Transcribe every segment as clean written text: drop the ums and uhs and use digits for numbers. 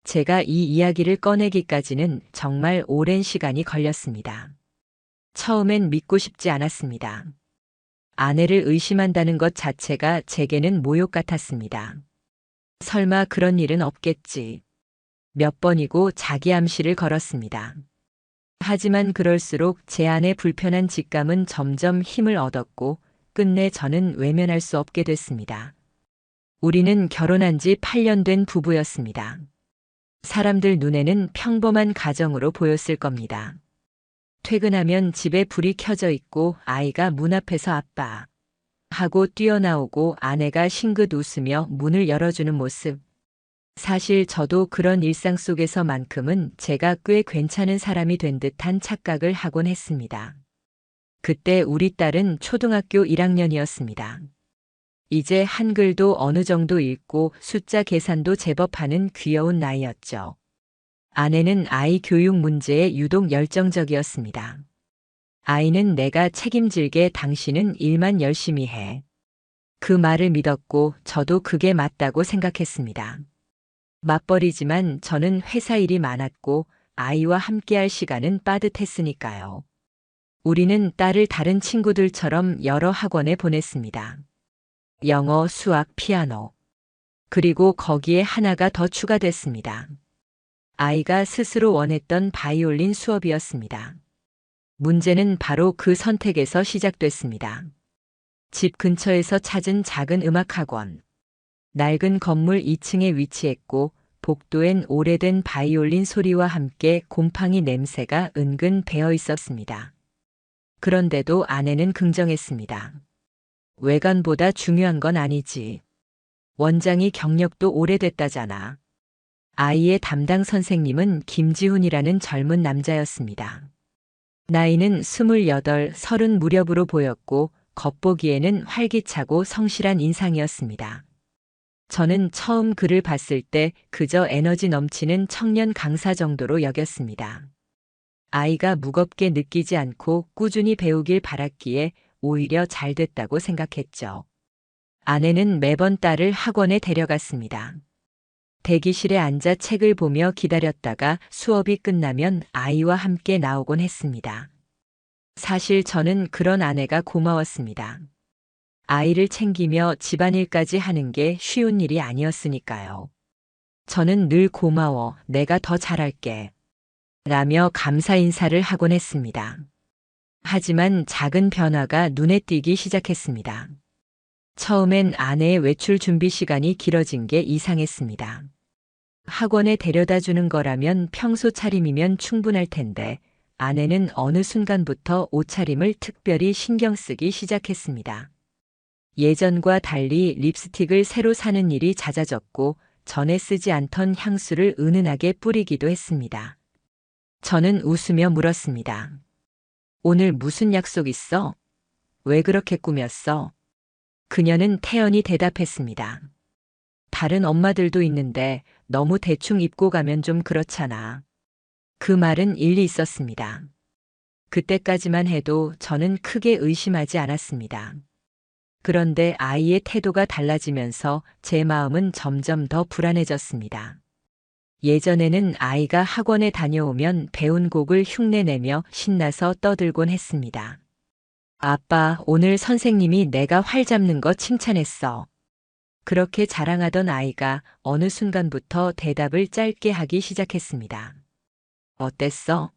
제가 이 이야기를 꺼내기까지는 정말 오랜 시간이 걸렸습니다. 처음엔 믿고 싶지 않았습니다. 아내를 의심한다는 것 자체가 제게는 모욕 같았습니다. 설마 그런 일은 없겠지. 몇 번이고 자기 암시를 걸었습니다. 하지만 그럴수록 제 안의 불편한 직감은 점점 힘을 얻었고 끝내 저는 외면할 수 없게 됐습니다. 우리는 결혼한 지 8년 된 부부였습니다. 사람들 눈에는 평범한 가정으로 보였을 겁니다. 퇴근하면 집에 불이 켜져 있고 아이가 문 앞에서 아빠 하고 뛰어나오고 아내가 싱긋 웃으며 문을 열어주는 모습. 사실 저도 그런 일상 속에서만큼은 제가 꽤 괜찮은 사람이 된 듯한 착각을 하곤 했습니다. 그때 우리 딸은 초등학교 1학년이었습니다. 이제 한글도 어느 정도 읽고 숫자 계산도 제법 하는 귀여운 나이였죠. 아내는 아이 교육 문제에 유독 열정적이었습니다. 아이는 내가 책임질게 당신은 일만 열심히 해. 그 말을 믿었고 저도 그게 맞다고 생각했습니다. 맞벌이지만 저는 회사 일이 많았고 아이와 함께할 시간은 빠듯했으니까요. 우리는 딸을 다른 친구들처럼 여러 학원에 보냈습니다. 영어, 수학, 피아노. 그리고 거기에 하나가 더 추가됐습니다. 아이가 스스로 원했던 바이올린 수업이었습니다. 문제는 바로 그 선택에서 시작됐습니다. 집 근처에서 찾은 작은 음악학원. 낡은 건물 2층에 위치했고 복도엔 오래된 바이올린 소리와 함께 곰팡이 냄새가 은근 배어 있었습니다. 그런데도 아내는 긍정했습니다. 외관보다 중요한 건 아니지. 원장이 경력도 오래됐다잖아. 아이의 담당 선생님은 김지훈이라는 젊은 남자였습니다. 나이는 28, 30 무렵으로 보였고 겉보기에는 활기차고 성실한 인상이었습니다. 저는 처음 그를 봤을 때 그저 에너지 넘치는 청년 강사 정도로 여겼습니다. 아이가 무겁게 느끼지 않고 꾸준히 배우길 바랐기에 오히려 잘 됐다고 생각했죠. 아내는 매번 딸을 학원에 데려갔습니다. 대기실에 앉아 책을 보며 기다렸다가 수업이 끝나면 아이와 함께 나오곤 했습니다. 사실 저는 그런 아내가 고마웠습니다. 아이를 챙기며 집안일까지 하는 게 쉬운 일이 아니었으니까요. 저는 늘 고마워, 내가 더 잘할게. 라며 감사 인사를 하곤 했습니다. 하지만 작은 변화가 눈에 띄기 시작했습니다. 처음엔 아내의 외출 준비 시간이 길어진 게 이상했습니다. 학원에 데려다 주는 거라면 평소 차림이면 충분할 텐데 아내는 어느 순간부터 옷차림을 특별히 신경 쓰기 시작했습니다. 예전과 달리 립스틱을 새로 사는 일이 잦아졌고 전에 쓰지 않던 향수를 은은하게 뿌리기도 했습니다. 저는 웃으며 물었습니다. 오늘 무슨 약속 있어? 왜 그렇게 꾸몄어? 그녀는 태연히 대답했습니다. 다른 엄마들도 있는데 너무 대충 입고 가면 좀 그렇잖아. 그 말은 일리 있었습니다. 그때까지만 해도 저는 크게 의심하지 않았습니다. 그런데 아이의 태도가 달라지면서 제 마음은 점점 더 불안해졌습니다. 예전에는 아이가 학원에 다녀오면 배운 곡을 흉내내며 신나서 떠들곤 했습니다. 아빠, 오늘 선생님이 내가 활 잡는 거 칭찬했어. 그렇게 자랑하던 아이가 어느 순간부터 대답을 짧게 하기 시작했습니다. 어땠어?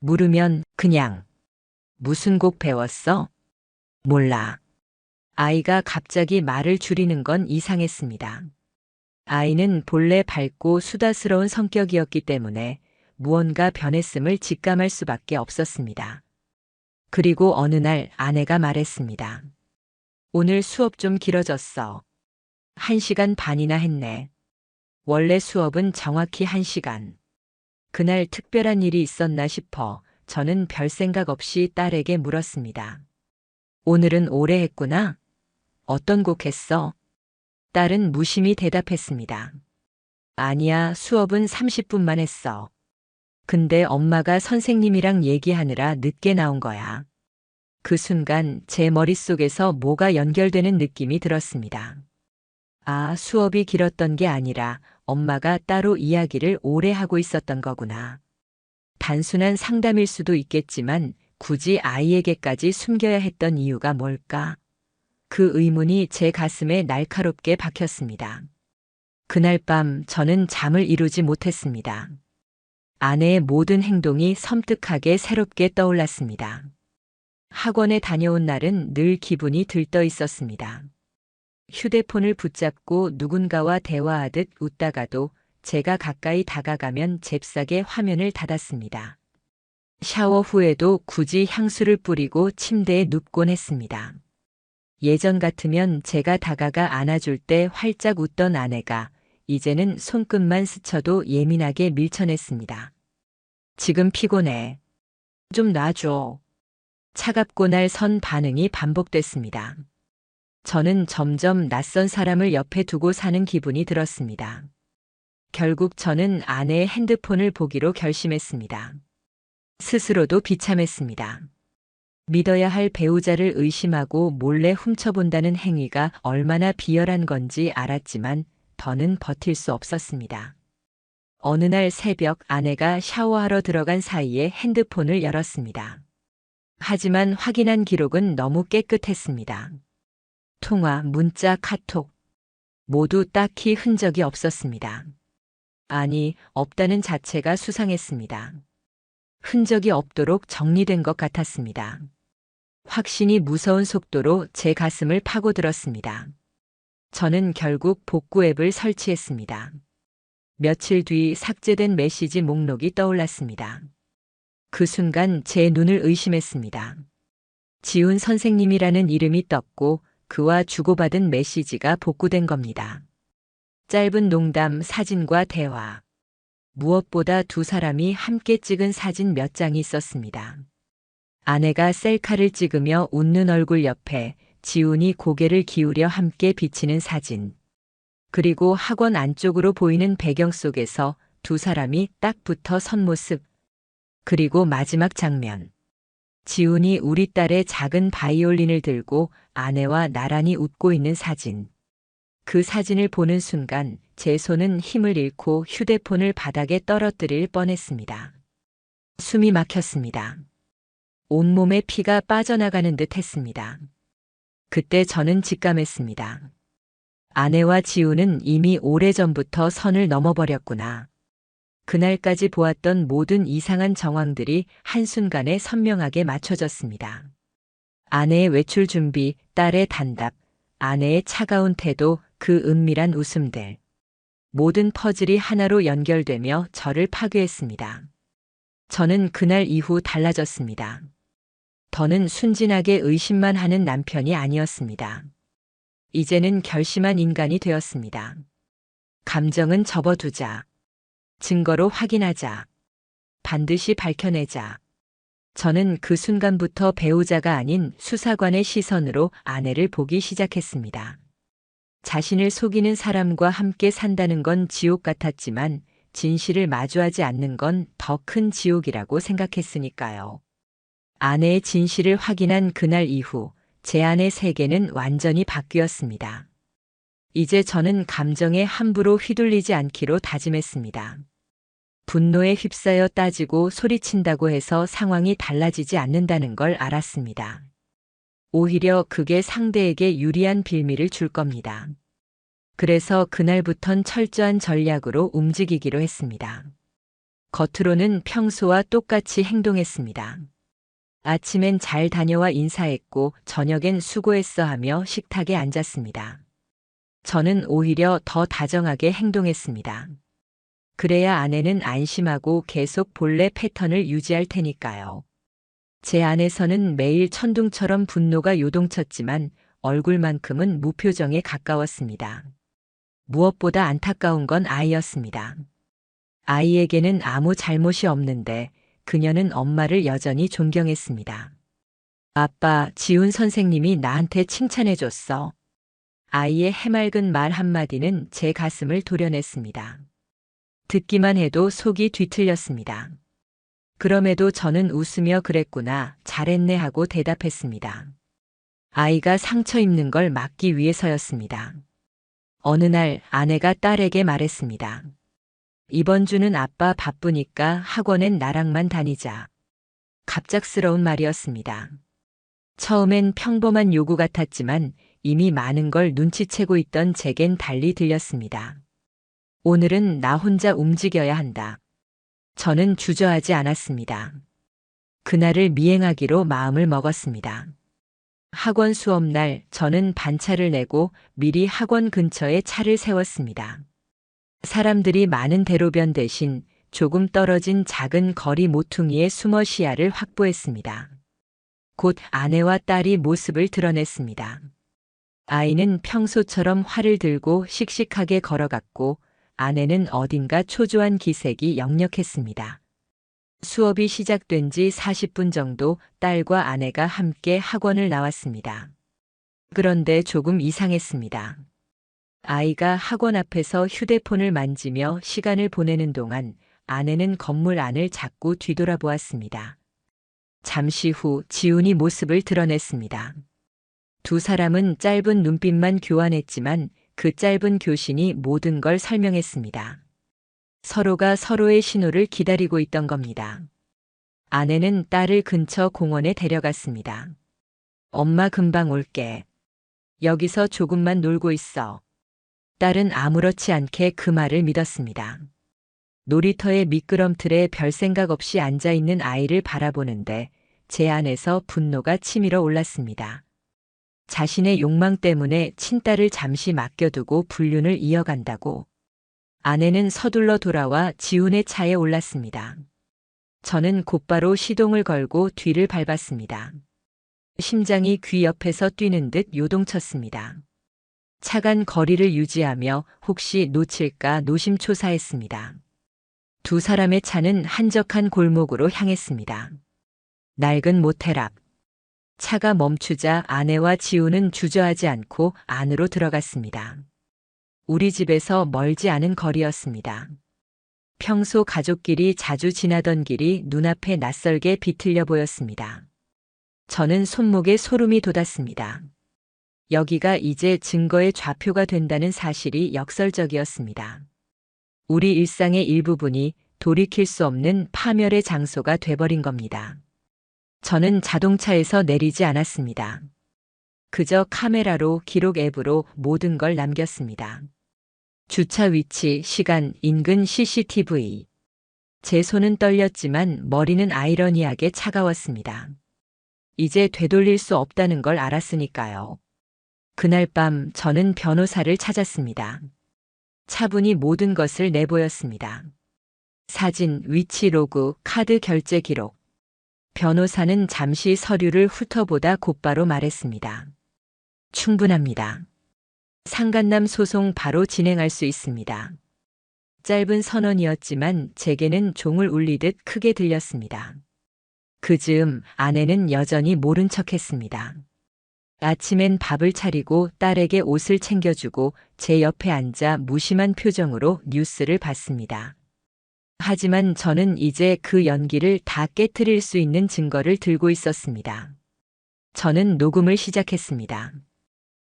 물으면 그냥. 무슨 곡 배웠어? 몰라. 아이가 갑자기 말을 줄이는 건 이상했습니다. 아이는 본래 밝고 수다스러운 성격이었기 때문에 무언가 변했음을 직감할 수밖에 없었습니다. 그리고 어느 날 아내가 말했습니다. 오늘 수업 좀 길어졌어. 1시간 반이나 했네. 원래 수업은 정확히 1시간. 그날 특별한 일이 있었나 싶어 저는 별 생각 없이 딸에게 물었습니다. 오늘은 오래 했구나? 어떤 곡 했어? 딸은 무심히 대답했습니다. 아니야, 수업은 30분만 했어. 근데 엄마가 선생님이랑 얘기하느라 늦게 나온 거야. 그 순간 제 머릿속에서 뭐가 연결되는 느낌이 들었습니다. 아, 수업이 길었던 게 아니라 엄마가 따로 이야기를 오래 하고 있었던 거구나. 단순한 상담일 수도 있겠지만 굳이 아이에게까지 숨겨야 했던 이유가 뭘까? 그 의문이 제 가슴에 날카롭게 박혔습니다. 그날 밤 저는 잠을 이루지 못했습니다. 아내의 모든 행동이 섬뜩하게 새롭게 떠올랐습니다. 학원에 다녀온 날은 늘 기분이 들떠 있었습니다. 휴대폰을 붙잡고 누군가와 대화하듯 웃다가도 제가 가까이 다가가면 잽싸게 화면을 닫았습니다. 샤워 후에도 굳이 향수를 뿌리고 침대에 눕곤 했습니다. 예전 같으면 제가 다가가 안아줄 때 활짝 웃던 아내가 이제는 손끝만 스쳐도 예민하게 밀쳐냈습니다. 지금 피곤해. 좀 놔줘. 차갑고 날 선 반응이 반복됐습니다. 저는 점점 낯선 사람을 옆에 두고 사는 기분이 들었습니다. 결국 저는 아내의 핸드폰을 보기로 결심했습니다. 스스로도 비참했습니다. 믿어야 할 배우자를 의심하고 몰래 훔쳐본다는 행위가 얼마나 비열한 건지 알았지만 더는 버틸 수 없었습니다. 어느 날 새벽 아내가 샤워하러 들어간 사이에 핸드폰을 열었습니다. 하지만 확인한 기록은 너무 깨끗했습니다. 통화, 문자, 카톡 모두 딱히 흔적이 없었습니다. 아니, 없다는 자체가 수상했습니다. 흔적이 없도록 정리된 것 같았습니다. 확신이 무서운 속도로 제 가슴을 파고들었습니다. 저는 결국 복구 앱을 설치했습니다. 며칠 뒤 삭제된 메시지 목록이 떠올랐습니다. 그 순간 제 눈을 의심했습니다. 지훈 선생님이라는 이름이 떴고 그와 주고받은 메시지가 복구된 겁니다. 짧은 농담, 사진과 대화. 무엇보다 두 사람이 함께 찍은 사진 몇 장이 있었습니다. 아내가 셀카를 찍으며 웃는 얼굴 옆에 지훈이 고개를 기울여 함께 비치는 사진. 그리고 학원 안쪽으로 보이는 배경 속에서 두 사람이 딱 붙어 선 모습. 그리고 마지막 장면. 지훈이 우리 딸의 작은 바이올린을 들고 아내와 나란히 웃고 있는 사진. 그 사진을 보는 순간 제 손은 힘을 잃고 휴대폰을 바닥에 떨어뜨릴 뻔했습니다. 숨이 막혔습니다. 온몸에 피가 빠져나가는 듯 했습니다. 그때 저는 직감했습니다. 아내와 지훈은 이미 오래전부터 선을 넘어버렸구나. 그날까지 보았던 모든 이상한 정황들이 한순간에 선명하게 맞춰졌습니다. 아내의 외출 준비, 딸의 단답, 아내의 차가운 태도, 그 은밀한 웃음들. 모든 퍼즐이 하나로 연결되며 저를 파괴했습니다. 저는 그날 이후 달라졌습니다. 더는 순진하게 의심만 하는 남편이 아니었습니다. 이제는 결심한 인간이 되었습니다. 감정은 접어두자. 증거로 확인하자. 반드시 밝혀내자. 저는 그 순간부터 배우자가 아닌 수사관의 시선으로 아내를 보기 시작했습니다. 자신을 속이는 사람과 함께 산다는 건 지옥 같았지만 진실을 마주하지 않는 건 더 큰 지옥이라고 생각했으니까요. 아내의 진실을 확인한 그날 이후 제 안의 세계는 완전히 바뀌었습니다. 이제 저는 감정에 함부로 휘둘리지 않기로 다짐했습니다. 분노에 휩싸여 따지고 소리친다고 해서 상황이 달라지지 않는다는 걸 알았습니다. 오히려 그게 상대에게 유리한 빌미를 줄 겁니다. 그래서 그날부턴 철저한 전략으로 움직이기로 했습니다. 겉으로는 평소와 똑같이 행동했습니다. 아침엔 잘 다녀와 인사했고 저녁엔 수고했어 하며 식탁에 앉았습니다. 저는 오히려 더 다정하게 행동했습니다. 그래야 아내는 안심하고 계속 본래 패턴을 유지할 테니까요. 제 안에서는 매일 천둥처럼 분노가 요동쳤지만 얼굴만큼은 무표정에 가까웠습니다. 무엇보다 안타까운 건 아이였습니다. 아이에게는 아무 잘못이 없는데 그녀는 엄마를 여전히 존경했습니다. 아빠, 지훈 선생님이 나한테 칭찬해줬어. 아이의 해맑은 말 한마디는 제 가슴을 도려냈습니다. 듣기만 해도 속이 뒤틀렸습니다. 그럼에도 저는 웃으며 그랬구나, 잘했네 하고 대답했습니다. 아이가 상처 입는 걸 막기 위해서였습니다. 어느 날 아내가 딸에게 말했습니다. 이번 주는 아빠 바쁘니까 학원엔 나랑만 다니자. 갑작스러운 말이었습니다. 처음엔 평범한 요구 같았지만 이미 많은 걸 눈치채고 있던 제겐 달리 들렸습니다. 오늘은 나 혼자 움직여야 한다. 저는 주저하지 않았습니다. 그날을 미행하기로 마음을 먹었습니다. 학원 수업 날 저는 반차를 내고 미리 학원 근처에 차를 세웠습니다. 사람들이 많은 대로변 대신 조금 떨어진 작은 거리 모퉁이에 숨어 시야를 확보했습니다. 곧 아내와 딸이 모습을 드러냈습니다. 아이는 평소처럼 활을 들고 씩씩하게 걸어갔고 아내는 어딘가 초조한 기색이 역력했습니다. 수업이 시작된 지 40분 정도 딸과 아내가 함께 학원을 나왔습니다. 그런데 조금 이상했습니다. 아이가 학원 앞에서 휴대폰을 만지며 시간을 보내는 동안 아내는 건물 안을 자꾸 뒤돌아보았습니다. 잠시 후 지훈이 모습을 드러냈습니다. 두 사람은 짧은 눈빛만 교환했지만 그 짧은 교신이 모든 걸 설명했습니다. 서로가 서로의 신호를 기다리고 있던 겁니다. 아내는 딸을 근처 공원에 데려갔습니다. 엄마 금방 올게. 여기서 조금만 놀고 있어. 딸은 아무렇지 않게 그 말을 믿었습니다. 놀이터의 미끄럼틀에 별 생각 없이 앉아있는 아이를 바라보는데 제 안에서 분노가 치밀어 올랐습니다. 자신의 욕망 때문에 친딸을 잠시 맡겨두고 불륜을 이어간다고. 아내는 서둘러 돌아와 지훈의 차에 올랐습니다. 저는 곧바로 시동을 걸고 뒤를 밟았습니다. 심장이 귀 옆에서 뛰는 듯 요동쳤습니다. 차간 거리를 유지하며 혹시 놓칠까 노심초사했습니다. 두 사람의 차는 한적한 골목으로 향했습니다. 낡은 모텔 앞. 차가 멈추자 아내와 지훈은 주저하지 않고 안으로 들어갔습니다. 우리 집에서 멀지 않은 거리였습니다. 평소 가족끼리 자주 지나던 길이 눈앞에 낯설게 비틀려 보였습니다. 저는 손목에 소름이 돋았습니다. 여기가 이제 증거의 좌표가 된다는 사실이 역설적이었습니다. 우리 일상의 일부분이 돌이킬 수 없는 파멸의 장소가 돼버린 겁니다. 저는 자동차에서 내리지 않았습니다. 그저 카메라로 기록 앱으로 모든 걸 남겼습니다. 주차 위치, 시간, 인근 CCTV. 제 손은 떨렸지만 머리는 아이러니하게 차가웠습니다. 이제 되돌릴 수 없다는 걸 알았으니까요. 그날 밤 저는 변호사를 찾았습니다. 차분히 모든 것을 내보였습니다. 사진, 위치 로그, 카드 결제 기록. 변호사는 잠시 서류를 훑어보다 곧바로 말했습니다. 충분합니다. 상간남 소송 바로 진행할 수 있습니다. 짧은 선언이었지만 제게는 종을 울리듯 크게 들렸습니다. 그 즈음 아내는 여전히 모른 척했습니다. 아침엔 밥을 차리고 딸에게 옷을 챙겨주고 제 옆에 앉아 무심한 표정으로 뉴스를 봤습니다. 하지만 저는 이제 그 연기를 다 깨트릴 수 있는 증거를 들고 있었습니다. 저는 녹음을 시작했습니다.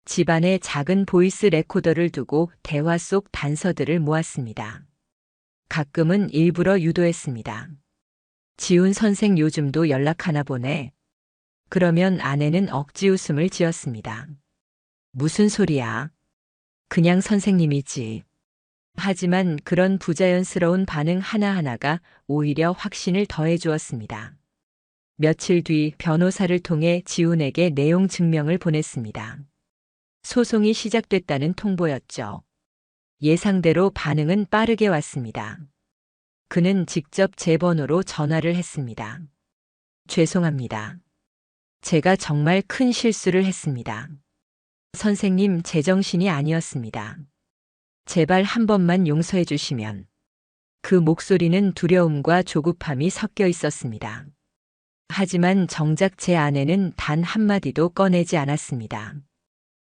집안에 작은 보이스 레코더를 두고 대화 속 단서들을 모았습니다. 가끔은 일부러 유도했습니다. 지훈 선생 요즘도 연락하나 보네. 그러면 아내는 억지 웃음을 지었습니다. 무슨 소리야? 그냥 선생님이지. 하지만 그런 부자연스러운 반응 하나하나가 오히려 확신을 더해 주었습니다. 며칠 뒤 변호사를 통해 지훈에게 내용 증명을 보냈습니다. 소송이 시작됐다는 통보였죠. 예상대로 반응은 빠르게 왔습니다. 그는 직접 제 번호로 전화를 했습니다. 죄송합니다. 제가 정말 큰 실수를 했습니다. 선생님, 제정신이 아니었습니다. 제발 한 번만 용서해 주시면. 그 목소리는 두려움과 조급함이 섞여 있었습니다. 하지만 정작 제 아내는 단 한마디도 꺼내지 않았습니다.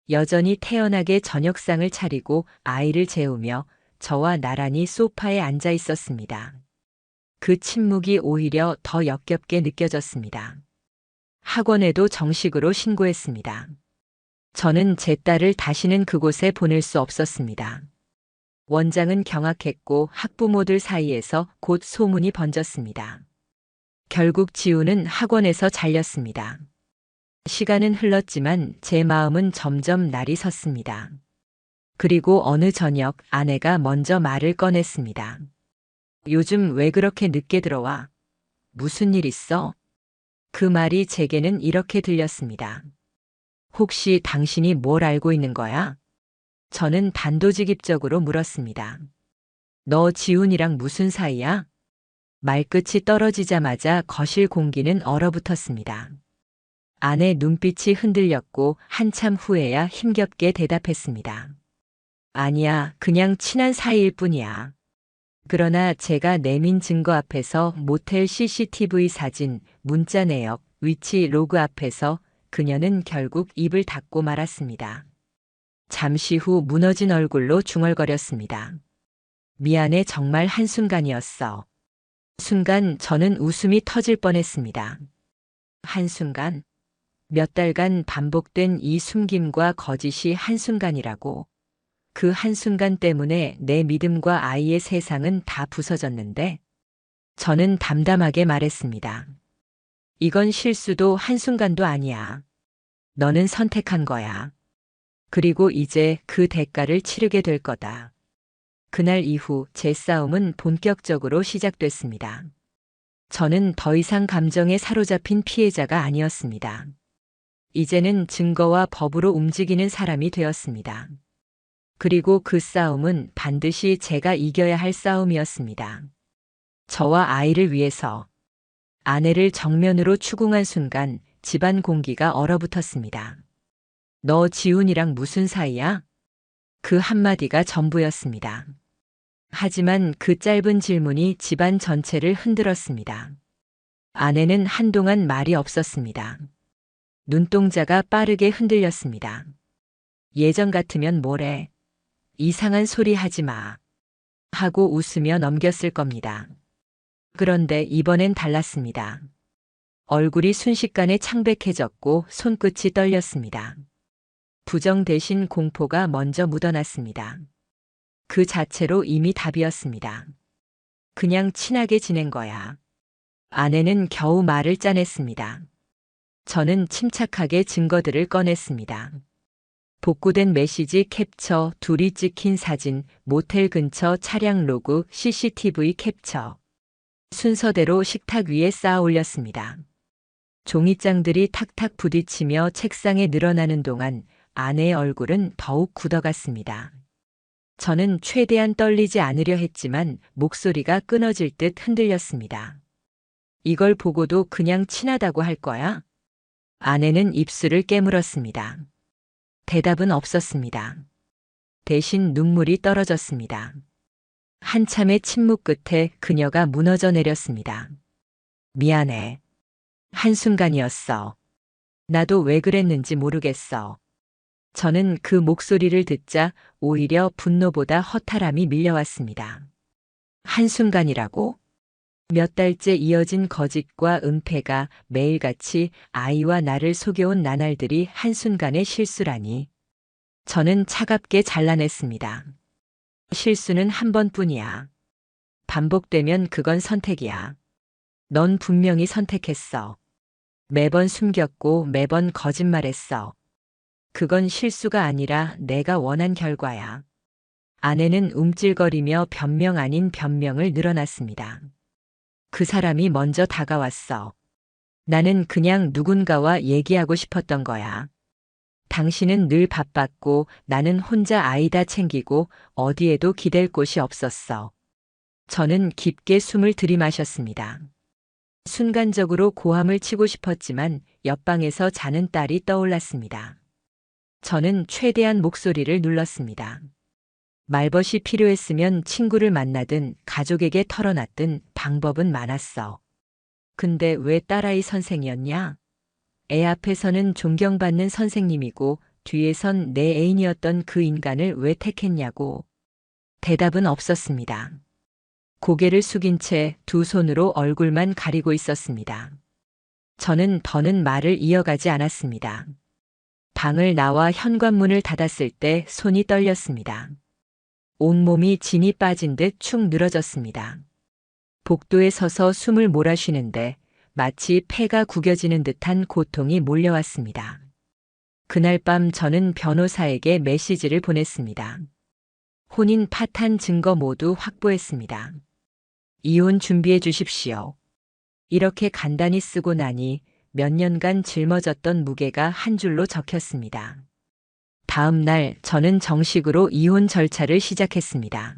여전히 태연하게 저녁상을 차리고 아이를 재우며 저와 나란히 소파에 앉아 있었습니다. 그 침묵이 오히려 더 역겹게 느껴졌습니다. 학원에도 정식으로 신고했습니다. 저는 제 딸을 다시는 그곳에 보낼 수 없었습니다. 원장은 경악했고 학부모들 사이에서 곧 소문이 번졌습니다. 결국 지우는 학원에서 잘렸습니다. 시간은 흘렀지만 제 마음은 점점 날이 섰습니다. 그리고 어느 저녁 아내가 먼저 말을 꺼냈습니다. 요즘 왜 그렇게 늦게 들어와? 무슨 일 있어? 그 말이 제게는 이렇게 들렸습니다. 혹시 당신이 뭘 알고 있는 거야? 저는 단도직입적으로 물었습니다. 너 지훈이랑 무슨 사이야? 말끝이 떨어지자마자 거실 공기는 얼어붙었습니다. 아내 눈빛이 흔들렸고 한참 후에야 힘겹게 대답했습니다. 아니야, 그냥 친한 사이일 뿐이야. 그러나 제가 내민 증거 앞에서 모텔 CCTV 사진, 문자 내역, 위치 로그 앞에서 그녀는 결국 입을 닫고 말았습니다. 잠시 후 무너진 얼굴로 중얼거렸습니다. 미안해, 정말 한순간이었어. 순간 저는 웃음이 터질 뻔했습니다. 한순간, 몇 달간 반복된 이 숨김과 거짓이 한순간이라고. 그 한순간 때문에 내 믿음과 아이의 세상은 다 부서졌는데, 저는 담담하게 말했습니다. 이건 실수도 한순간도 아니야. 너는 선택한 거야. 그리고 이제 그 대가를 치르게 될 거다. 그날 이후 제 싸움은 본격적으로 시작됐습니다. 저는 더 이상 감정에 사로잡힌 피해자가 아니었습니다. 이제는 증거와 법으로 움직이는 사람이 되었습니다. 그리고 그 싸움은 반드시 제가 이겨야 할 싸움이었습니다. 저와 아이를 위해서. 아내를 정면으로 추궁한 순간 집안 공기가 얼어붙었습니다. 너 지훈이랑 무슨 사이야? 그 한마디가 전부였습니다. 하지만 그 짧은 질문이 집안 전체를 흔들었습니다. 아내는 한동안 말이 없었습니다. 눈동자가 빠르게 흔들렸습니다. 예전 같으면 뭐래? 이상한 소리 하지 마. 하고 웃으며 넘겼을 겁니다. 그런데 이번엔 달랐습니다. 얼굴이 순식간에 창백해졌고 손끝이 떨렸습니다. 부정 대신 공포가 먼저 묻어났습니다. 그 자체로 이미 답이었습니다. 그냥 친하게 지낸 거야. 아내는 겨우 말을 짜냈습니다. 저는 침착하게 증거들을 꺼냈습니다. 복구된 메시지 캡처, 둘이 찍힌 사진, 모텔 근처 차량 로그, CCTV 캡처. 순서대로 식탁 위에 쌓아 올렸습니다. 종이장들이 탁탁 부딪히며 책상에 늘어나는 동안 아내의 얼굴은 더욱 굳어갔습니다. 저는 최대한 떨리지 않으려 했지만 목소리가 끊어질 듯 흔들렸습니다. 이걸 보고도 그냥 친하다고 할 거야? 아내는 입술을 깨물었습니다. 대답은 없었습니다. 대신 눈물이 떨어졌습니다. 한참의 침묵 끝에 그녀가 무너져 내렸습니다. 미안해. 한순간이었어. 나도 왜 그랬는지 모르겠어. 저는 그 목소리를 듣자 오히려 분노보다 허탈함이 밀려왔습니다. 한순간이라고? 몇 달째 이어진 거짓과 은폐가 매일같이 아이와 나를 속여온 나날들이 한순간의 실수라니. 저는 차갑게 잘라냈습니다. 실수는 한 번뿐이야. 반복되면 그건 선택이야. 넌 분명히 선택했어. 매번 숨겼고 매번 거짓말했어. 그건 실수가 아니라 내가 원한 결과야. 아내는 움찔거리며 변명 아닌 변명을 늘어놨습니다. 그 사람이 먼저 다가왔어. 나는 그냥 누군가와 얘기하고 싶었던 거야. 당신은 늘 바빴고 나는 혼자 아이 다 챙기고 어디에도 기댈 곳이 없었어. 저는 깊게 숨을 들이마셨습니다. 순간적으로 고함을 치고 싶었지만 옆방에서 자는 딸이 떠올랐습니다. 저는 최대한 목소리를 눌렀습니다. 말벗이 필요했으면 친구를 만나든 가족에게 털어놨든 방법은 많았어. 근데 왜 딸아이 선생이었냐? 애 앞에서는 존경받는 선생님이고 뒤에선 내 애인이었던 그 인간을 왜 택했냐고. 대답은 없었습니다. 고개를 숙인 채 두 손으로 얼굴만 가리고 있었습니다. 저는 더는 말을 이어가지 않았습니다. 방을 나와 현관문을 닫았을 때 손이 떨렸습니다. 온몸이 진이 빠진 듯 축 늘어졌습니다. 복도에 서서 숨을 몰아쉬는데 마치 폐가 구겨지는 듯한 고통이 몰려왔습니다. 그날 밤 저는 변호사에게 메시지를 보냈습니다. 혼인 파탄 증거 모두 확보했습니다. 이혼 준비해 주십시오. 이렇게 간단히 쓰고 나니 몇 년간 짊어졌던 무게가 한 줄로 적혔습니다. 다음 날 저는 정식으로 이혼 절차를 시작했습니다.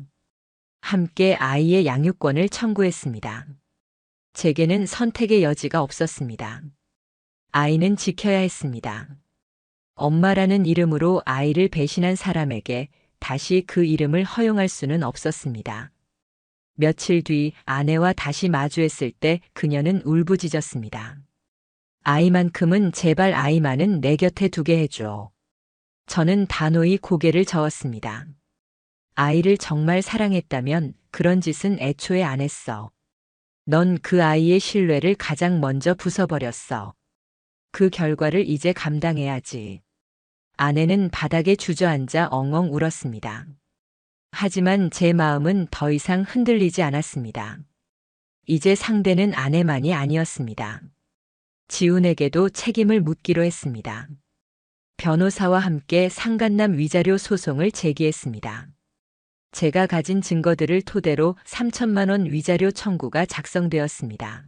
함께 아이의 양육권을 청구했습니다. 제게는 선택의 여지가 없었습니다. 아이는 지켜야 했습니다. 엄마라는 이름으로 아이를 배신한 사람에게 다시 그 이름을 허용할 수는 없었습니다. 며칠 뒤 아내와 다시 마주했을 때 그녀는 울부짖었습니다. 아이만큼은 제발 아이만은 내 곁에 두게 해줘. 저는 단호히 고개를 저었습니다. 아이를 정말 사랑했다면 그런 짓은 애초에 안 했어. 넌 그 아이의 신뢰를 가장 먼저 부숴버렸어. 그 결과를 이제 감당해야지. 아내는 바닥에 주저앉아 엉엉 울었습니다. 하지만 제 마음은 더 이상 흔들리지 않았습니다. 이제 상대는 아내만이 아니었습니다. 지훈에게도 책임을 묻기로 했습니다. 변호사와 함께 상간남 위자료 소송을 제기했습니다. 제가 가진 증거들을 토대로 3천만 원 위자료 청구가 작성되었습니다.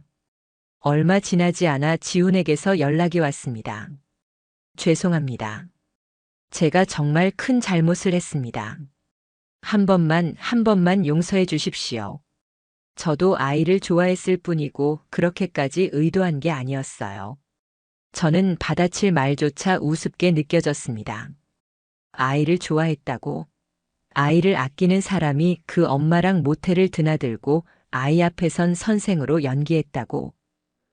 얼마 지나지 않아 지훈에게서 연락이 왔습니다. 죄송합니다. 제가 정말 큰 잘못을 했습니다. 한 번만 용서해 주십시오. 저도 아이를 좋아했을 뿐이고 그렇게까지 의도한 게 아니었어요. 저는 받아칠 말조차 우습게 느껴졌습니다. 아이를 좋아했다고? 아이를 아끼는 사람이 그 엄마랑 모텔을 드나들고 아이 앞에선 선생으로 연기했다고?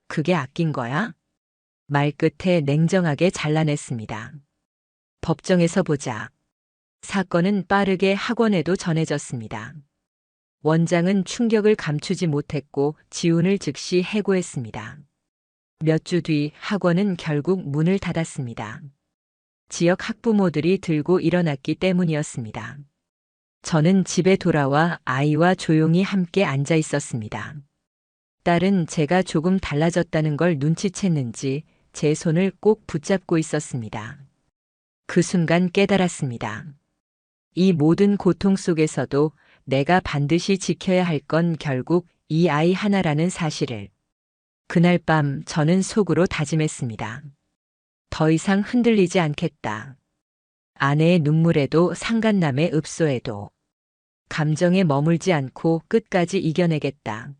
그게 아낀 거야? 말끝에 냉정하게 잘라냈습니다. 법정에서 보자. 사건은 빠르게 학원에도 전해졌습니다. 원장은 충격을 감추지 못했고 지훈을 즉시 해고했습니다. 몇 주 뒤 학원은 결국 문을 닫았습니다. 지역 학부모들이 들고 일어났기 때문이었습니다. 저는 집에 돌아와 아이와 조용히 함께 앉아 있었습니다. 딸은 제가 조금 달라졌다는 걸 눈치챘는지 제 손을 꼭 붙잡고 있었습니다. 그 순간 깨달았습니다. 이 모든 고통 속에서도 내가 반드시 지켜야 할 건 결국 이 아이 하나라는 사실을. 그날 밤 저는 속으로 다짐했습니다. 더 이상 흔들리지 않겠다. 아내의 눈물에도 상간남의 읍소에도. 감정에 머물지 않고 끝까지 이겨내겠다.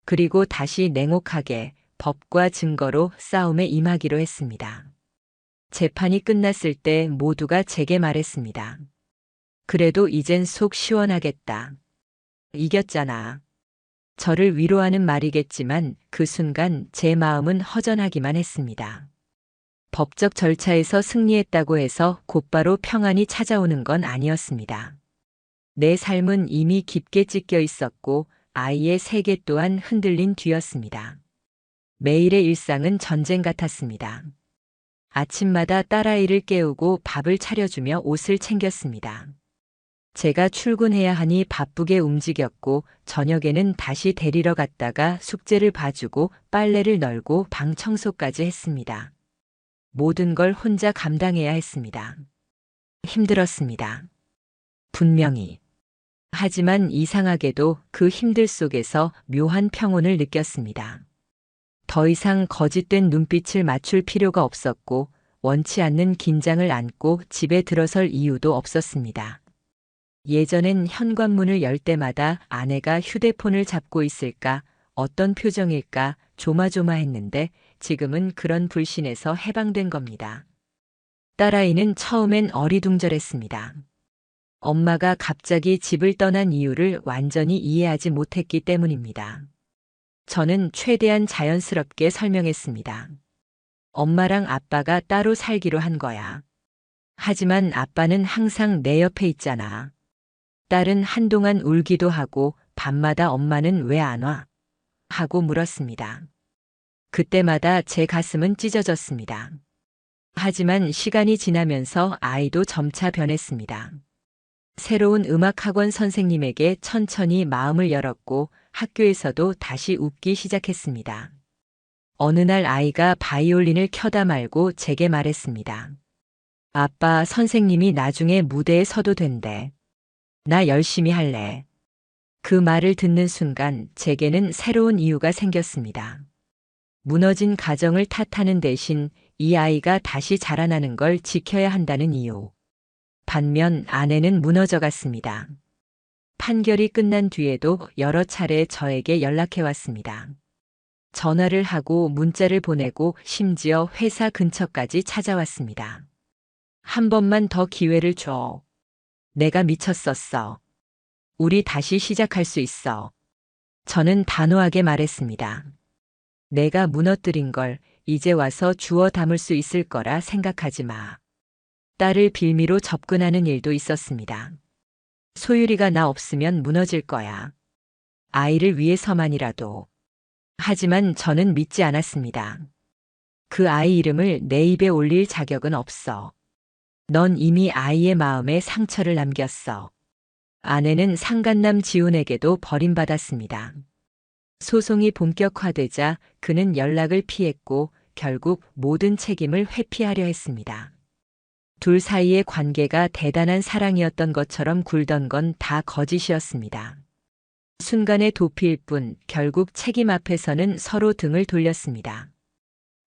그리고 다시 냉혹하게 법과 증거로 싸움에 임하기로 했습니다. 재판이 끝났을 때 모두가 제게 말했습니다. 그래도 이젠 속 시원하겠다. 이겼잖아. 저를 위로하는 말이겠지만 그 순간 제 마음은 허전하기만 했습니다. 법적 절차에서 승리했다고 해서 곧바로 평안이 찾아오는 건 아니었습니다. 내 삶은 이미 깊게 찢겨 있었고 아이의 세계 또한 흔들린 뒤였습니다. 매일의 일상은 전쟁 같았습니다. 아침마다 딸아이를 깨우고 밥을 차려주며 옷을 챙겼습니다. 제가 출근해야 하니 바쁘게 움직였고 저녁에는 다시 데리러 갔다가 숙제를 봐주고 빨래를 널고 방 청소까지 했습니다. 모든 걸 혼자 감당해야 했습니다. 힘들었습니다. 분명히. 하지만 이상하게도 그 힘들 속에서 묘한 평온을 느꼈습니다. 더 이상 거짓된 눈빛을 맞출 필요가 없었고 원치 않는 긴장을 안고 집에 들어설 이유도 없었습니다. 예전엔 현관문을 열 때마다 아내가 휴대폰을 잡고 있을까, 어떤 표정일까 조마조마했는데 지금은 그런 불신에서 해방된 겁니다. 딸아이는 처음엔 어리둥절했습니다. 엄마가 갑자기 집을 떠난 이유를 완전히 이해하지 못했기 때문입니다. 저는 최대한 자연스럽게 설명했습니다. 엄마랑 아빠가 따로 살기로 한 거야. 하지만 아빠는 항상 내 옆에 있잖아. 딸은 한동안 울기도 하고 밤마다 엄마는 왜 안 와? 하고 물었습니다. 그때마다 제 가슴은 찢어졌습니다. 하지만 시간이 지나면서 아이도 점차 변했습니다. 새로운 음악학원 선생님에게 천천히 마음을 열었고 학교에서도 다시 웃기 시작했습니다. 어느 날 아이가 바이올린을 켜다 말고 제게 말했습니다. 아빠, 선생님이 나중에 무대에 서도 된대. 나 열심히 할래. 그 말을 듣는 순간 제게는 새로운 이유가 생겼습니다. 무너진 가정을 탓하는 대신 이 아이가 다시 자라나는 걸 지켜야 한다는 이유. 반면 아내는 무너져 갔습니다. 판결이 끝난 뒤에도 여러 차례 저에게 연락해 왔습니다. 전화를 하고 문자를 보내고 심지어 회사 근처까지 찾아왔습니다. 한 번만 더 기회를 줘. 내가 미쳤었어. 우리 다시 시작할 수 있어. 저는 단호하게 말했습니다. 내가 무너뜨린 걸 이제 와서 주워 담을 수 있을 거라 생각하지 마. 딸을 빌미로 접근하는 일도 있었습니다. 소율이가 나 없으면 무너질 거야. 아이를 위해서만이라도. 하지만 저는 믿지 않았습니다. 그 아이 이름을 내 입에 올릴 자격은 없어. 넌 이미 아이의 마음에 상처를 남겼어. 아내는 상간남 지훈에게도 버림받았습니다. 소송이 본격화되자 그는 연락을 피했고 결국 모든 책임을 회피하려 했습니다. 둘 사이의 관계가 대단한 사랑이었던 것처럼 굴던 건 다 거짓이었습니다. 순간의 도피일 뿐 결국 책임 앞에서는 서로 등을 돌렸습니다.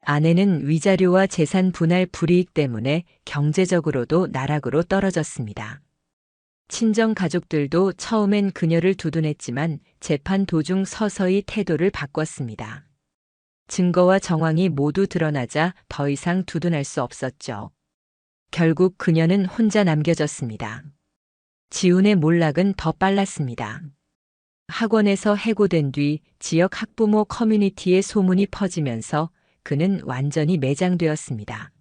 아내는 위자료와 재산 분할 불이익 때문에 경제적으로도 나락으로 떨어졌습니다. 친정 가족들도 처음엔 그녀를 두둔했지만 재판 도중 서서히 태도를 바꿨습니다. 증거와 정황이 모두 드러나자 더 이상 두둔할 수 없었죠. 결국 그녀는 혼자 남겨졌습니다. 지훈의 몰락은 더 빨랐습니다. 학원에서 해고된 뒤 지역 학부모 커뮤니티에 소문이 퍼지면서 그는 완전히 매장되었습니다.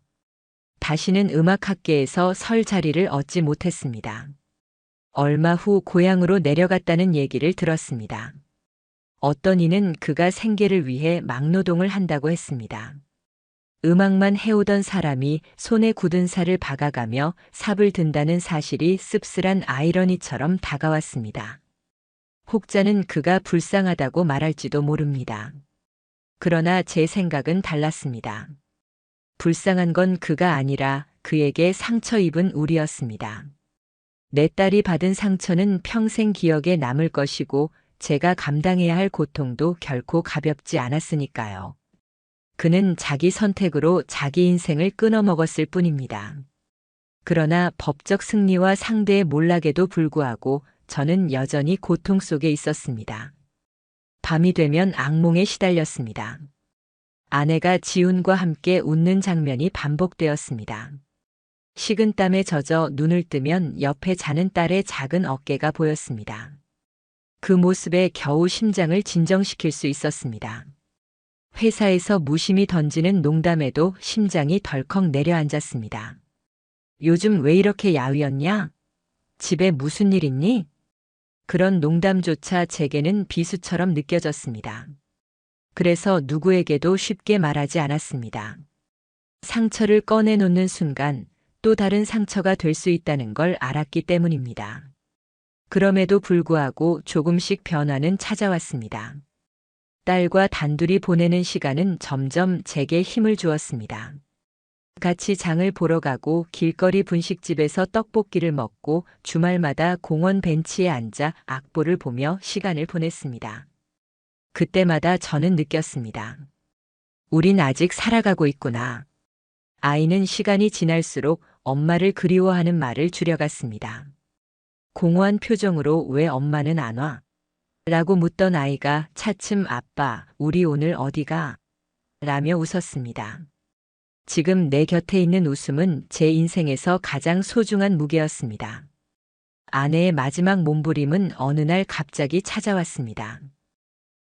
다시는 음악학계에서 설 자리를 얻지 못했습니다. 얼마 후 고향으로 내려갔다는 얘기를 들었습니다. 어떤 이는 그가 생계를 위해 막노동을 한다고 했습니다. 음악만 해오던 사람이 손에 굳은 살을 박아가며 삽을 든다는 사실이 씁쓸한 아이러니처럼 다가왔습니다. 혹자는 그가 불쌍하다고 말할지도 모릅니다. 그러나 제 생각은 달랐습니다. 불쌍한 건 그가 아니라 그에게 상처 입은 우리였습니다. 내 딸이 받은 상처는 평생 기억에 남을 것이고 제가 감당해야 할 고통도 결코 가볍지 않았으니까요. 그는 자기 선택으로 자기 인생을 끊어먹었을 뿐입니다. 그러나 법적 승리와 상대의 몰락에도 불구하고 저는 여전히 고통 속에 있었습니다. 밤이 되면 악몽에 시달렸습니다. 아내가 지훈과 함께 웃는 장면이 반복되었습니다. 식은땀에 젖어 눈을 뜨면 옆에 자는 딸의 작은 어깨가 보였습니다. 그 모습에 겨우 심장을 진정시킬 수 있었습니다. 회사에서 무심히 던지는 농담에도 심장이 덜컥 내려앉았습니다. 요즘 왜 이렇게 야위었냐? 집에 무슨 일 있니? 그런 농담조차 제게는 비수처럼 느껴졌습니다. 그래서 누구에게도 쉽게 말하지 않았습니다. 상처를 꺼내놓는 순간 또 다른 상처가 될 수 있다는 걸 알았기 때문입니다. 그럼에도 불구하고 조금씩 변화는 찾아왔습니다. 딸과 단둘이 보내는 시간은 점점 제게 힘을 주었습니다. 같이 장을 보러 가고 길거리 분식집에서 떡볶이를 먹고 주말마다 공원 벤치에 앉아 악보를 보며 시간을 보냈습니다. 그때마다 저는 느꼈습니다. 우린 아직 살아가고 있구나. 아이는 시간이 지날수록 엄마를 그리워하는 말을 줄여갔습니다. 공허한 표정으로 왜 엄마는 안 와? 라고 묻던 아이가 차츰 아빠, 우리 오늘 어디가? 라며 웃었습니다. 지금 내 곁에 있는 웃음은 제 인생에서 가장 소중한 무게였습니다. 아내의 마지막 몸부림은 어느 날 갑자기 찾아왔습니다.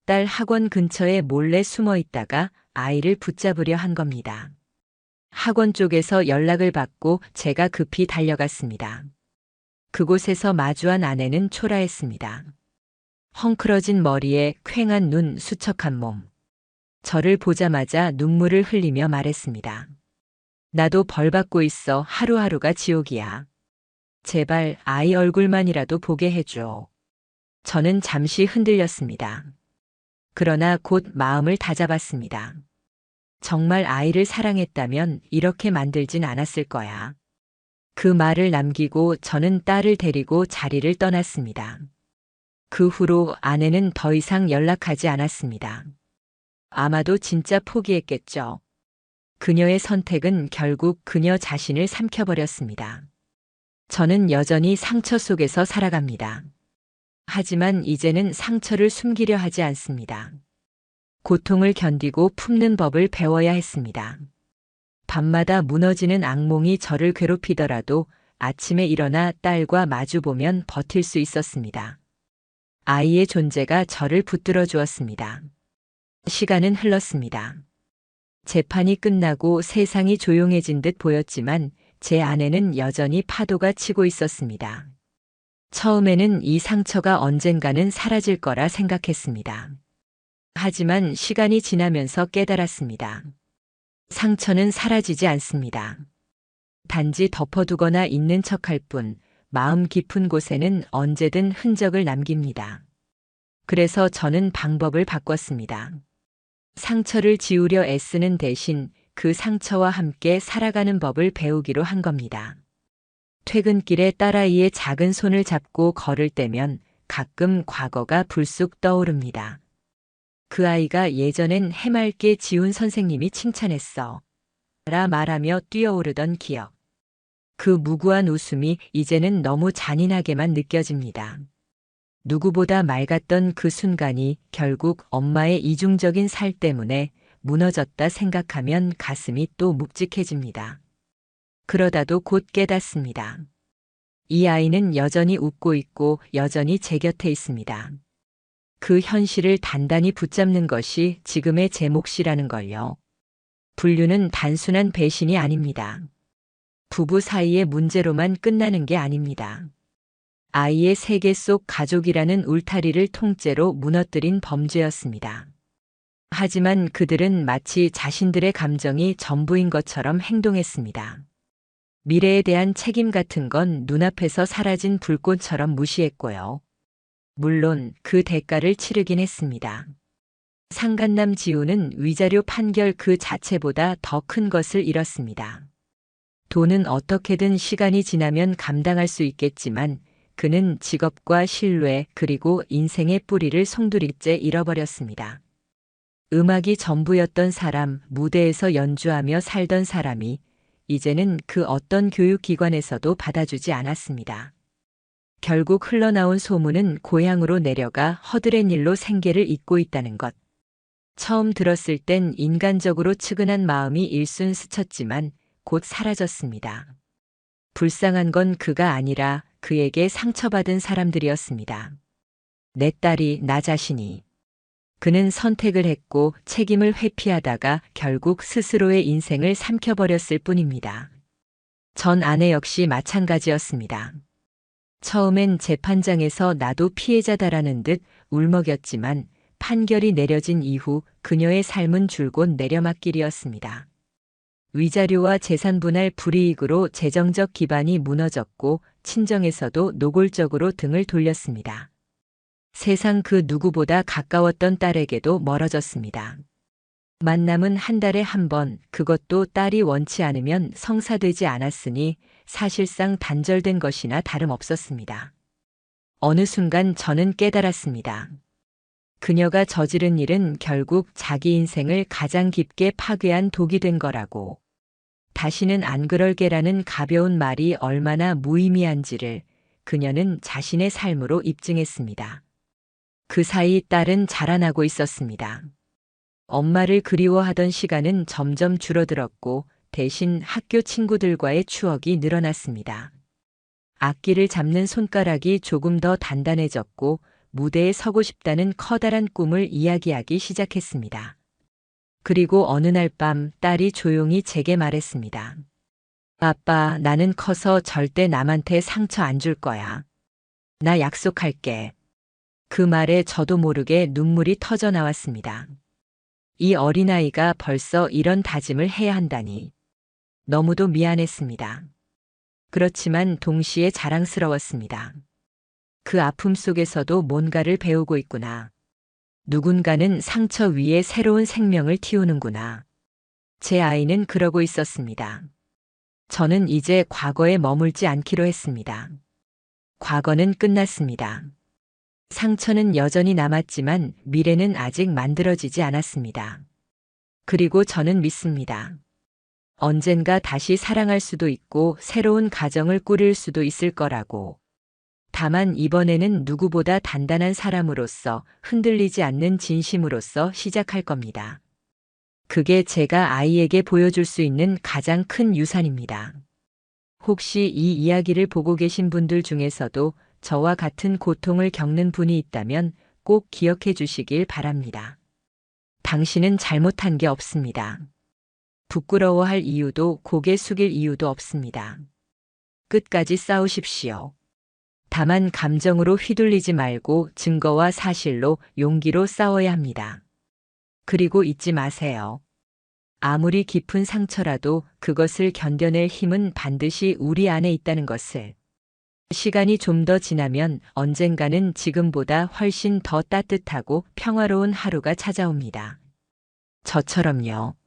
딸 학원 근처에 몰래 숨어 있다가 아이를 붙잡으려 한 겁니다. 학원 쪽에서 연락을 받고 제가 급히 달려갔습니다. 그곳에서 마주한 아내는 초라했습니다. 헝클어진 머리에 퀭한 눈, 수척한 몸. 저를 보자마자 눈물을 흘리며 말했습니다. 나도 벌 받고 있어. 하루하루가 지옥이야. 제발 아이 얼굴만이라도 보게 해줘. 저는 잠시 흔들렸습니다. 그러나 곧 마음을 다잡았습니다. 정말 아이를 사랑했다면 이렇게 만들진 않았을 거야. 그 말을 남기고 저는 딸을 데리고 자리를 떠났습니다. 그 후로 아내는 더 이상 연락하지 않았습니다. 아마도 진짜 포기했겠죠. 그녀의 선택은 결국 그녀 자신을 삼켜버렸습니다. 저는 여전히 상처 속에서 살아갑니다. 하지만 이제는 상처를 숨기려 하지 않습니다. 고통을 견디고 품는 법을 배워야 했습니다. 밤마다 무너지는 악몽이 저를 괴롭히더라도 아침에 일어나 딸과 마주보면 버틸 수 있었습니다. 아이의 존재가 저를 붙들어 주었습니다. 시간은 흘렀습니다. 재판이 끝나고 세상이 조용해진 듯 보였지만 제 안에는 여전히 파도가 치고 있었습니다. 처음에는 이 상처가 언젠가는 사라질 거라 생각했습니다. 하지만 시간이 지나면서 깨달았습니다. 상처는 사라지지 않습니다. 단지 덮어두거나 있는 척할 뿐 마음 깊은 곳에는 언제든 흔적을 남깁니다. 그래서 저는 방법을 바꿨습니다. 상처를 지우려 애쓰는 대신 그 상처와 함께 살아가는 법을 배우기로 한 겁니다. 퇴근길에 딸아이의 작은 손을 잡고 걸을 때면 가끔 과거가 불쑥 떠오릅니다. 그 아이가 예전엔 해맑게 지운 선생님이 칭찬했어. 라 말하며 뛰어오르던 기억. 그 무구한 웃음이 이제는 너무 잔인하게만 느껴집니다. 누구보다 맑았던 그 순간이 결국 엄마의 이중적인 살 때문에 무너졌다 생각하면 가슴이 또 묵직해집니다. 그러다도 곧 깨닫습니다. 이 아이는 여전히 웃고 있고 여전히 제 곁에 있습니다. 그 현실을 단단히 붙잡는 것이 지금의 제 몫이라는 걸요. 분류는 단순한 배신이 아닙니다. 부부 사이의 문제로만 끝나는 게 아닙니다. 아이의 세계 속 가족이라는 울타리를 통째로 무너뜨린 범죄였습니다. 하지만 그들은 마치 자신들의 감정이 전부인 것처럼 행동했습니다. 미래에 대한 책임 같은 건 눈앞에서 사라진 불꽃처럼 무시했고요. 물론 그 대가를 치르긴 했습니다. 상간남 지우는 위자료 판결 그 자체보다 더 큰 것을 잃었습니다. 돈은 어떻게든 시간이 지나면 감당할 수 있겠지만 그는 직업과 신뢰 그리고 인생의 뿌리를 송두리째 잃어버렸습니다. 음악이 전부였던 사람, 무대에서 연주하며 살던 사람이 이제는 그 어떤 교육기관에서도 받아주지 않았습니다. 결국 흘러나온 소문은 고향으로 내려가 허드렛 일로 생계를 잇고 있다는 것. 처음 들었을 땐 인간적으로 측은한 마음이 일순 스쳤지만 곧 사라졌습니다. 불쌍한 건 그가 아니라 그에게 상처받은 사람들이었습니다. 내 딸이, 나 자신이. 그는 선택을 했고 책임을 회피하다가 결국 스스로의 인생을 삼켜버렸을 뿐입니다. 전 아내 역시 마찬가지였습니다. 처음엔 재판장에서 나도 피해자다라는 듯 울먹였지만 판결이 내려진 이후 그녀의 삶은 줄곧 내려막길이었습니다. 위자료와 재산 분할 불이익으로 재정적 기반이 무너졌고 친정에서도 노골적으로 등을 돌렸습니다. 세상 그 누구보다 가까웠던 딸에게도 멀어졌습니다. 만남은 한 달에 한 번, 그것도 딸이 원치 않으면 성사되지 않았으니 사실상 단절된 것이나 다름없었습니다. 어느 순간 저는 깨달았습니다. 그녀가 저지른 일은 결국 자기 인생을 가장 깊게 파괴한 독이 된 거라고. 다시는 안 그럴게라는 가벼운 말이 얼마나 무의미한지를 그녀는 자신의 삶으로 입증했습니다. 그 사이 딸은 자라나고 있었습니다. 엄마를 그리워하던 시간은 점점 줄어들었고 대신 학교 친구들과의 추억이 늘어났습니다. 악기를 잡는 손가락이 조금 더 단단해졌고 무대에 서고 싶다는 커다란 꿈을 이야기하기 시작했습니다. 그리고 어느 날 밤 딸이 조용히 제게 말했습니다. 아빠, 나는 커서 절대 남한테 상처 안 줄 거야. 나 약속할게. 그 말에 저도 모르게 눈물이 터져 나왔습니다. 이 어린아이가 벌써 이런 다짐을 해야 한다니. 너무도 미안했습니다. 그렇지만 동시에 자랑스러웠습니다. 그 아픔 속에서도 뭔가를 배우고 있구나. 누군가는 상처 위에 새로운 생명을 틔우는구나. 제 아이는 그러고 있었습니다. 저는 이제 과거에 머물지 않기로 했습니다. 과거는 끝났습니다. 상처는 여전히 남았지만 미래는 아직 만들어지지 않았습니다. 그리고 저는 믿습니다. 언젠가 다시 사랑할 수도 있고 새로운 가정을 꾸릴 수도 있을 거라고. 다만 이번에는 누구보다 단단한 사람으로서 흔들리지 않는 진심으로서 시작할 겁니다. 그게 제가 아이에게 보여줄 수 있는 가장 큰 유산입니다. 혹시 이 이야기를 보고 계신 분들 중에서도 저와 같은 고통을 겪는 분이 있다면 꼭 기억해 주시길 바랍니다. 당신은 잘못한 게 없습니다. 부끄러워할 이유도 고개 숙일 이유도 없습니다. 끝까지 싸우십시오. 다만 감정으로 휘둘리지 말고 증거와 사실로 용기로 싸워야 합니다. 그리고 잊지 마세요. 아무리 깊은 상처라도 그것을 견뎌낼 힘은 반드시 우리 안에 있다는 것을. 시간이 좀 더 지나면 언젠가는 지금보다 훨씬 더 따뜻하고 평화로운 하루가 찾아옵니다. 저처럼요.